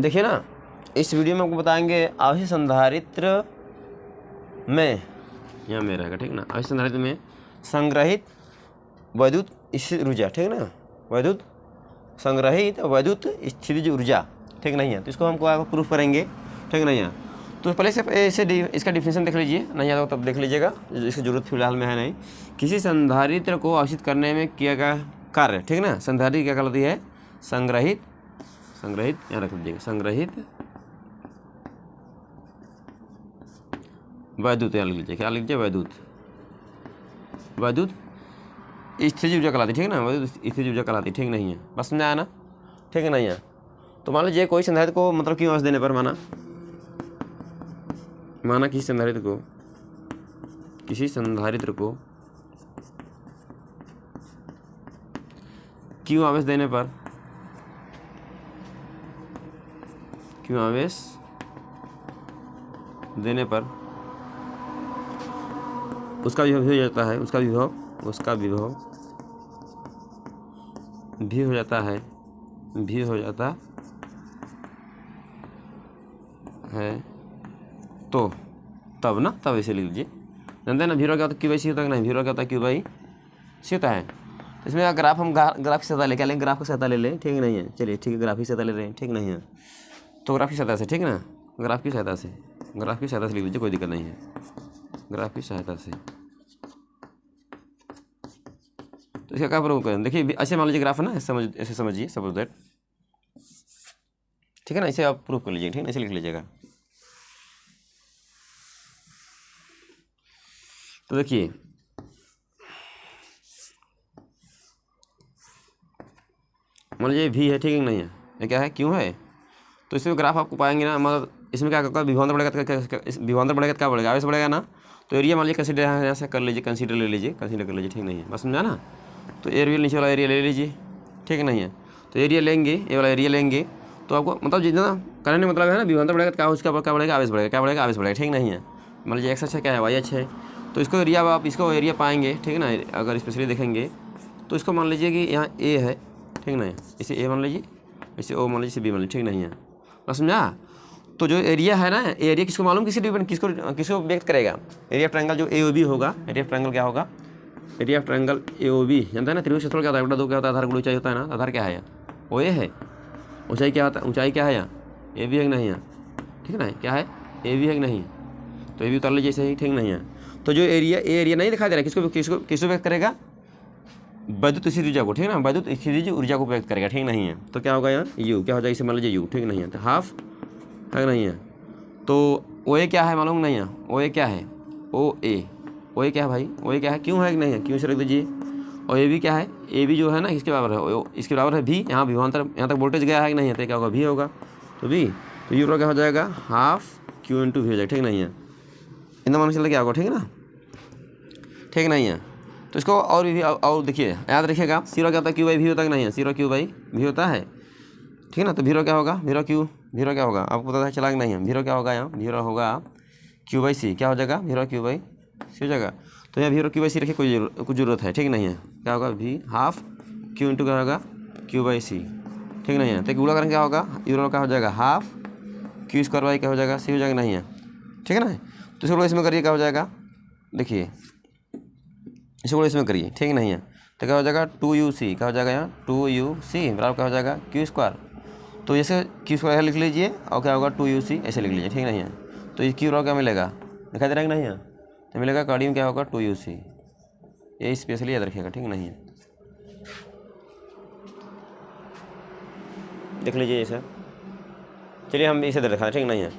देखिए ना, इस वीडियो में आपको बताएंगे आवेश संधारित्र में, यहाँ में रहेगा, ठीक ना, आवेश संधारित्र में संग्रहित वैद्युत स्थितिज ऊर्जा, ठीक ना, वैद्युत संग्रहित वैद्युत स्थितिज ऊर्जा, ठीक नहीं है। तो इसको हमको आगे प्रूफ करेंगे, ठीक नहीं है। तो पहले से ऐसे इसका डिफिनेशन देख लीजिए, नहीं आता तो तब देख लीजिएगा, इसकी जरूरत फिलहाल में है नहीं। किसी संधारित्र को अवशोषित करने में किया गया कार्य, ठीक ना, संधारित्र क्या कहलाती है, संग्रहित यहाँ रख लीजिएगा, संग्रहित वैद्युत, यहाँ लिख लीजिए, क्या लिख लीजिए, वैद्युत स्थितिज ऊर्जा कहलाती, ठीक ना, वैद्युत स्थितिज ऊर्जा कहलाती, ठीक नहीं है। बस समझ आया ना, ठीक नहीं है। तो मान लीजिए कोई संधारित्र को मतलब क्यों आवेश देने पर माना किसी संधारित्र को क्यों आवेश देने पर उसका विभव भी हो जाता है, उसका विभव भी हो जाता है, तो तब ऐसे लिख लीजिए, जानते हैं ना, भीरो क्या होता है, क्यू बाई सी होता है, नहीं, भीरो क्या होता है, क्यू बाई सी होता है। इसमें ग्राफ हम ग्राफ की सहायता लें, क्या लें, ग्राफ की सहायता ले लें, ठीक नहीं है, चलिए ठीक है, ग्राफ की सहायता ले रहे हैं, ठीक नहीं है, तो ग्राफ की सहायता से, ठीक ना, ग्राफ की सहायता से लिख लीजिए, कोई दिक्कत नहीं है, ग्राफ की सहायता से। तो इसका क्या प्रूफ करें, देखिए ऐसे मान लीजिए ग्राफ है ना, ऐसे समझिए, सपोज दैट, ठीक है ना, इसे आप प्रूफ कर लीजिए, ठीक है, ऐसे लिख लीजिएगा। तो देखिए मान लीजिए भी है, ठीक है नहीं है, ये क्या है, क्यों है। तो इसमें ग्राफ आपको पाएंगे ना, मतलब इसमें क्या होगा, विभवांतर बढ़ेगा तो क्या बढ़ेगा, आवेश बढ़ेगा ना। तो एरिया मान लीजिए कंसीडर यहाँ से कर लीजिए, कंसीडर कर लीजिए, ठीक नहीं है, बस समझा ना। तो एरिया नीचे वाला एरिया ले लीजिए, ठीक नहीं है। तो एरिया लेंगे, ये वाला एरिया लेंगे, तो आपको मतलब जितना करने मतलब है ना, विभवांतर बढ़ेगा तो क्या उसका क्या बढ़ेगा, आवेश बढ़ेगा, ठीक नहीं है। मान लीजिए एक्स अच्छा क्या है, वाई अच्छा है, तो इसको एरिया आप इसको एरिया पाएंगे, ठीक है ना। अगर स्पेशली देखेंगे तो इसको मान लीजिए कि यहाँ ए है, ठीक नहीं, इसे ए मान लीजिए, इसे ओ मान लीजिए, इसे बी मान लीजिए, ठीक नहीं है, बस समझा। तो जो एरिया है ना, एरिया किसको मालूम, किसको व्यक्त करेगा, एरिया ट्रायंगल जो ए होगा, एरिया ट्रायंगल क्या होगा, area triangle A O B, जानता है ना, त्रिभुज क्षेत्रफल क्या होता है, बटा 2 क्या होता है, आधार गुणा ऊंचाई होता है ना, आधार क्या है यहाँ, ओ ए है, ऊंचाई क्या होता है, ऊंचाई क्या है यहाँ, ए बी है कि नहीं है, ठीक है ना, क्या है, ए बी है कि नहीं, तो ए बी उतार लीजिए ऐसे ही, ठीक नहीं है। तो जो एरिया नहीं दिखाई दे रहा है, किसको व्यक्त करेगा, वैद्युत स्थितिज ऊर्जा को, ठीक है ना, वैद्युत स्थितिज ऊर्जा को व्यक्त करेगा, ठीक नहीं है। तो क्या होगा यहाँ, यू क्या हो जाएगा, इसे मान लीजिए यू, ठीक नहीं है, तो हाफ है नहीं है। तो ओ ए क्या है मालूम नहीं है, ओ ए क्या है, ओ ए क्या है भाई, ओ ए क्या है, क्यों है कि नहीं है, क्यों से रख दीजिए। और ए बी क्या है, ए बी जो है ना इसके बराबर है, इसके बराबर है भी, यहाँ विभवांतर यहाँ तक वोल्टेज गया है कि नहीं है, तो क्या होगा, भी होगा, तो भी, तो यू क्या हो जाएगा, हाफ क्यू इंटू वी हो जाएगा, ठीक नहीं है। इतना मान चलता क्या होगा, ठीक है ना, ठीक नहीं है। तो इसको और भी और देखिए, याद रखिएगा, सीरो क्या होता है, क्यू बाई वी होता है कि नहीं है, सीरो क्यू बाई वी होता है, ठीक है ना। तो भीरो क्या होगा, भीरो क्या होगा, आपको पता चला कि नहीं है, भीरो क्या होगा, यहाँ भीरो होगा क्यू बाई सी, क्या हो जाएगा, भीरो क्यू बाई सी हो जाएगा। तो यहाँ भीरो क्यू बाई सी रखिए, कुछ जरूरत है, ठीक नहीं है, क्या होगा, भी हाफ क्यू इंटू क्या होगा, क्यू बाई सी, ठीक नहीं है। तो गुणा करेंगे क्या होगा, यूरो क्या हो जाएगा, हाफ क्यू स्क्वायर बाई क्या हो जाएगा, सी हो जाएगा, नहीं है, ठीक है ना। तो इसको इसमें करिए, क्या हो जाएगा, देखिए इसको इसमें करिए, ठीक नहीं है। तो क्या हो जाएगा, 2UC क्या हो जाएगा, यहाँ 2UC बराबर क्या हो जाएगा, क्यू स्क्वायर। तो जैसे क्यू स्क्वायर लिख लीजिए, और क्या होगा 2UC ऐसे लिख लीजिए, ठीक नहीं है। तो ये क्यू क्या मिलेगा, दिखाई दे रहा है कि नहीं है, तो मिलेगा कार्डियम क्या होगा, 2UC, ये स्पेशली याद रखिएगा, ठीक नहीं है, देख लीजिए ये सर। चलिए हम इसे दे रखा है, ठीक नहीं है,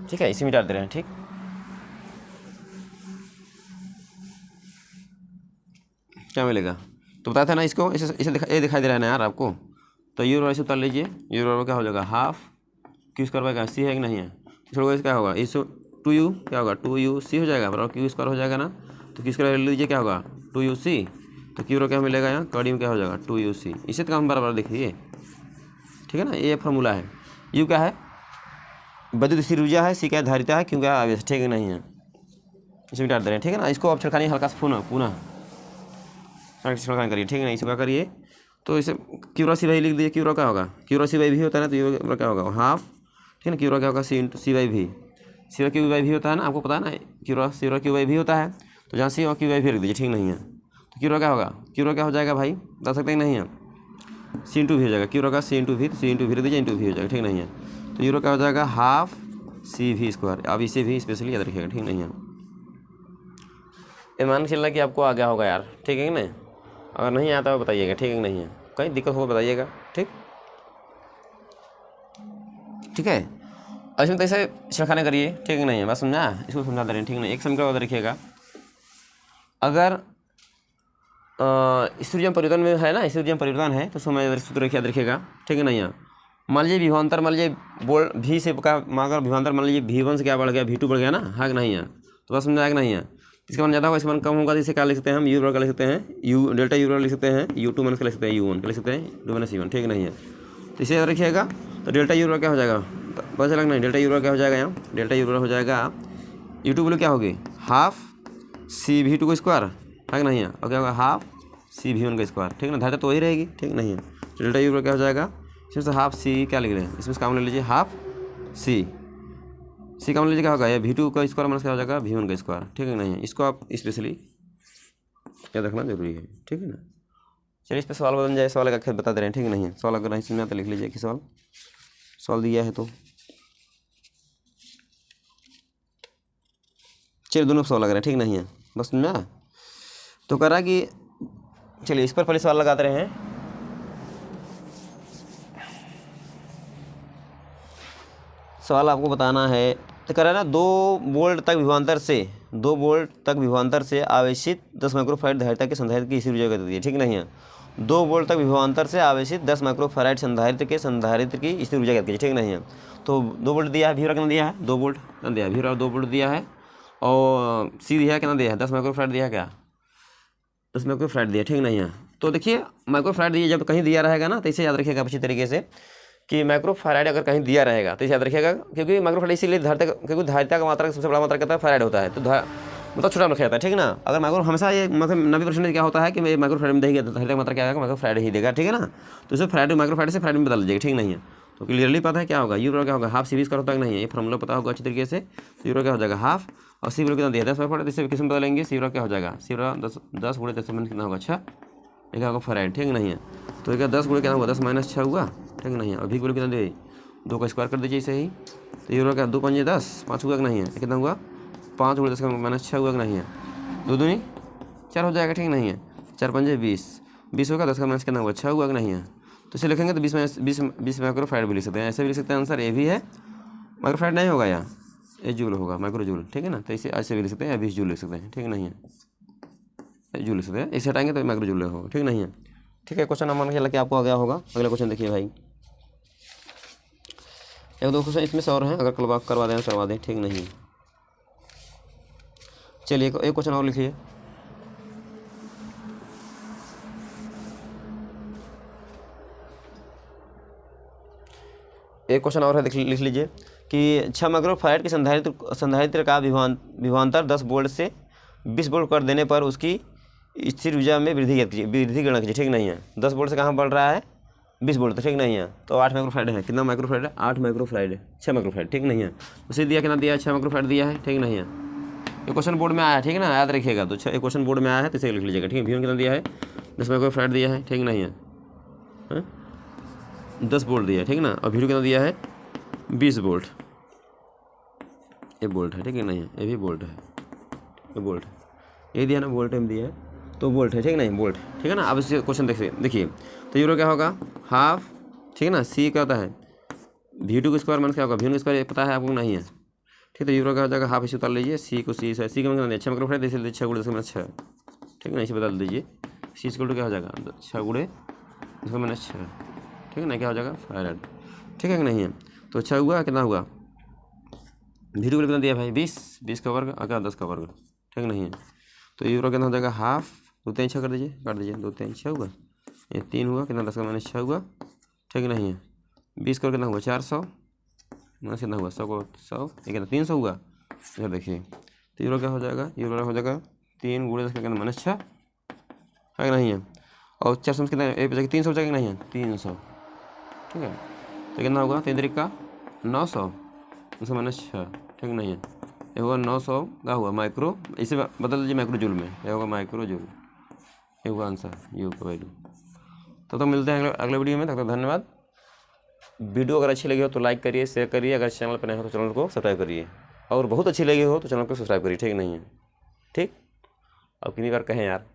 ठीक है, इसी में डाल दे रहे हैं, ठीक। क्या मिलेगा, तो बताया था ना इसको, इसे दिखाई दे रहा है ना यार आपको। तो यूरो ऐसे उतार लीजिए, यूरो क्या हो जाएगा, हाफ क्यू स्क्वायर बाई का सी है कि नहीं है, तो क्या होगा, इस 2U क्या होगा, 2UC हो जाएगा, बराबर क्यू स्क्वायर हो जाएगा ना। तो क्यू स्क्वायर ले लीजिए, क्या होगा 2UC, तो क्यू क्या मिलेगा, यहाँ कार्डियम क्या हो जाएगा 2UC, इसे तो हम बराबर देखिए, ठीक है ना, ये फार्मूला है। यू क्या है, वैद्युत स्थिर ऊर्जा है, सी क्या धारिता है, क्यों क्या आवेश, ठीक है नहीं है, इसमें डाल दे रहे हैं, ठीक है ना। इसको आप छिड़कानी हल्का सा पुनः छिड़कानी करिए, ठीक है ना, इसको क्या करिए, तो इसे क्यूरा सी बाई लिख दीजिए। क्यूरा क्या होगा, क्यूरा सी बाई भी होता है ना, तो क्यूरा क्या होगा हाफ, ठीक है ना। क्यूरा क्या होगा सी बाई भी, सी क्यू बाई भी होता है ना, आपको पता है ना, क्यूरा क्यू बाई भी होता है, तो जहाँ सी और क्यू बाई भी रख दीजिए, ठीक नहीं है। तो क्यूरा क्या होगा, क्यूरा क्या हो जाएगा भाई, बता सकते हैं नहीं है, सी इंटू भी हो जाएगा। क्यूरा का सी इंटू भी रख दीजिए, इंटू भी हो जाएगा, ठीक नहीं है। तो यूरो क्या हो जाएगा हाफ सी भी स्क्वायर। अब इसे भी स्पेशली याद रखिएगा, ठीक नहीं है। ये मान के चलना कि आपको आ गया होगा यार, ठीक है कि नहीं। अगर नहीं आता है बताइएगा, ठीक है कि नहीं है, कहीं दिक्कत हो बताइएगा, ठीक ठीक है। और इसमें कैसे छिड़खाने करिए, ठीक है नहीं है, बस समझा, इसको समझा दे रहे हैं, ठीक नहीं। एक समीकरण और रखिएगा, अगर स्थितिजन्य परिवर्तन में है ना, स्थितिजन्य परिवर्तन है तो समय सूत्र याद रखिएगा, ठीक है नहीं है। मान लीजिए विभवांतर, मान लीजिए बोल भी से का अगर विभवांतर मान लीजिए V1 से क्या बढ़ गया, V2 बढ़ गया ना, है कि नहीं है, तो बस समझाया कि नहीं है। इसका मान ज़्यादा होगा, इसका मान कम होगा, तो इसे क्या लिख सकते हैं हम, यू बराबर लिख सकते हैं, यू डेल्टा यू बराबर लिख सकते हैं, U2 माइनस लिख सकते हैं U1 लिख सकते हैं, 2 माइनस U1, ठीक नहीं है। तो इसे याद रखिएगा। तो डेल्टा यू बराबर क्या हो जाएगा, पता चला नहीं, डेल्टा यू बराबर क्या हो जाएगा यहाँ, डेल्टा यू बराबर हो जाएगा U2 बोलो क्या होगी हाफ सी V2 का स्क्वायर, है कि नहीं है, और क्या होगा हाफ सी V1 का स्क्वायर, ठीक है ना। धारा तो वही रहेगी, ठीक नहीं है। तो डेल्टा यू बराबर क्या हो जाएगा, इसमें से हाफ सी क्या लिख रहे हैं, इसमें से काम ले लीजिए हाफ सी काम ले लीजिए, क्या होगा ये V2 का स्क्वायर माइनस क्या हो जाएगा V1 का स्क्वायर, ठीक है नहीं है। इसको आप स्पेशली याद रखना जरूरी है, ठीक है ना। चलिए इस पर सवाल बदल जाए, सवाल का बता दे रहे हैं, ठीक नहीं है। सवाल अगर नहीं सुनना तो लिख लीजिए कि सवाल दिया है तो। चलिए दोनों सवाल लग रहे हैं, ठीक नहीं है, बस सुनना। तो कह रहा कि चलिए इस पर पहले सवाल लगाते रहे हैं। सवाल आपको बताना है, तो कह रहा है ना 2 वोल्ट तक विभवांतर से आवेशित 10 माइक्रोफैराड धारिता के संधारित्र की स्थिर ऊर्जा बता दी है, ठीक नहीं है। 2 वोल्ट तक विभवांतर से आवेशित 10 माइक्रोफैराड संधारित्र की स्थिर ऊर्जा कहती है, ठीक नहीं है। तो 2 वोल्ट दिया है, भी कितना दिया है 2 वोल्ट दिया है, भी 2 वोल्ट दिया है, और सी दिया है कितना दिया है 10 माइक्रोफैराड दिया है, क्या 10 माइक्रोफैराड दिया, ठीक नहीं है। तो देखिए माइक्रोफैराड दिया जब कहीं दिया रहेगा ना, तो इसे याद रखिएगा अच्छी तरीके से कि माइक्रोफैराड अगर कहीं दिया रहेगा तो इसे याद रखिएगा, क्योंकि माइक्रोफैराड इसीलिए क्योंकि धारिता का मात्रा सबसे बड़ा मात्रा कहता है फैराड होता है, तो मतलब छोटा रखा जाता है, ठीक ना। अगर माइक्रो हमेशा ये मतलब 90% क्या होता है कि माइक्रोफैराड में देगा, धारिता का मात्रा क्या आएगा माइक्रोफैराड ही देगा, ठीक है ना। तो इसे फैराड माइक्रोफैराड से फैराड में बदल लीजिएगा, ठीक नहीं है। तो क्लियरली पता है क्या होगा, यूरो क्या होगा हाफ सी का होता है नहीं है, ये फॉर्मूला पता होगा अच्छी तरीके से। तो यूरो क्या हो जाएगा हाफ, और सी कितना दिया 10 माइक्रोफैराड, इससे किस में बदलेंगे, सी क्या हो जाएगा, सी 10 गुणे 10 कितना होगा 6, ये क्या होगा फैराड, ठीक नहीं है। तो क्या 10 गुणे क्या होगा 10 माइनस 6 हुआ, ठीक नहीं है। अभी बोले कितना दे 2 का स्क्वायर कर दीजिए इसे ही। तो यूरो क्या 2 पंजे 10, 5 हुआ कि नहीं है, कितना हुआ 5 गुणे 10 का माइनस 6 हुआ कि नहीं है, 2 दूनी 4 हो जाएगा, ठीक नहीं है। 4 पंजे 20 होगा, 10 का माइनस कितना हुआ 6 हुआ कि नहीं है। तो इसे लिखेंगे तो 20 माइक्रोफैराड भी लिख सकते हैं, ऐसे भी लिख सकते हैं आंसर, ये भी है माइक्रोफैराड नहीं होगा यहाँ, ये जूल होगा माइक्रो जूल, ठीक है ना। तो इसे ऐसे भी लिख सकते हैं, 20 जूल लिख सकते हैं, ठीक नहीं है, जूल लिख सकते हैं, इसे हटाएंगे तो माइक्रो जूल होगा, ठीक नहीं है। ठीक है, क्वेश्चन मान के चला कि आपको आ गया होगा। अगला क्वेश्चन देखिए भाई, 1-2 क्वेश्चन इसमें से और हैं, अगर करवा दें करवा दें, ठीक नहीं है। चलिए एक क्वेश्चन और लिखिए, एक क्वेश्चन और है, लिख लीजिए कि 6 माइक्रोफैराड के संधारित्र का विभवांतर 10 वोल्ट से 20 वोल्ट कर देने पर उसकी स्थिर ऊर्जा में वृद्धि गणना कीजिए, ठीक नहीं है। 10 वोल्ट से कहाँ बढ़ रहा है 20 वोल्ट, ठीक नहीं है। तो 8 माइक्रोफैराड है, कितना माइक्रोफैराड है 8 माइक्रोफैराड है, 6 माइक्रोफैराड, ठीक नहीं है। उसे दिया कितना दिया 6 माइक्रोफैराड दिया है, ठीक नहीं है। ये क्वेश्चन बोर्ड में आया है, ठीक है ना, याद रखिएगा। तो एक क्वेश्चन बोर्ड में आया है तो इसे लिख लीजिएगा, ठीक है। V1 कितना दिया है 10 माइक्रोफैराड दिया है, ठीक नहीं है, 10 वोल्ट दिया है, ठीक ना। और V2 कितना दिया है 20 वोल्ट, ये वोल्ट है, ठीक है नहीं है, ये भी वोल्ट है, ये वोल्ट है, ये दिया ना वोल्ट में दिया है, तो वोल्ट है, ठीक नहीं वोल्ट, ठीक है ना। अब इसे क्वेश्चन देखिए, तो यूरो क्या होगा हाफ, ठीक है ना। सी क्या होता है V2 का स्क्वायर माइनस क्या होगा V1 का स्क्वायर, पता है आपको नहीं है, ठीक है। यूरो क्या हो जाएगा हाफ, इसे उतार लीजिए, सी को सी का कितना दिया 6 माइक्रोफैराड, इसलिए 6 गुणे 10 6, ठीक है ना। इसे बदल दीजिए, सी इक्वल क्या हो जाएगा 6 गुणे 10 6, ठीक है ना, क्या हो जाएगा फैराड, ठीक है कि नहीं है। तो 6 हुआ कितना हुआ, V2 कितना दिया भाई 20 का वर्ग, अगर 10 का वर्ग, ठीक नहीं है। तो यूरो कितना हो जाएगा हाफ, 2 3 6 कर दीजिए, काट दीजिए, 2 3 6 हुआ, ये 3 हुआ, कितना 10 का माइनस 6 हुआ, ठीक नहीं है। 20 का कितना हुआ 400 माइनस कितना हुआ 100 को 100, ये कितना 300 हुआ, इधर देखिए। तो यूरो क्या हो जाएगा, यूरो हो जाएगा 3 गुणे 10 का कितना माइनस 6, है कि नहीं है। और 400 कितना ए बचा 300 बचा कि नहीं है 300, ठीक है। तो कितना होगा 3 तरीक का 900, 900 माइनस 6, ठीक नहीं है। ये होगा 900 का हुआ माइक्रो, इसे बदल दीजिए माइक्रो जूल में, ये होगा माइक्रो जूल, ये होगा आंसर यू का वैल्यू। तो मिलते हैं अगले वीडियो में, तब तक धन्यवाद। वीडियो अगर अच्छी लगी हो तो लाइक करिए, शेयर करिए, अगर चैनल पर नए हो तो चैनल को सब्सक्राइब करिए, और बहुत अच्छी लगी हो तो चैनल को सब्सक्राइब करिए, ठीक नहीं है, ठीक। अब कितनी बार कहें यार।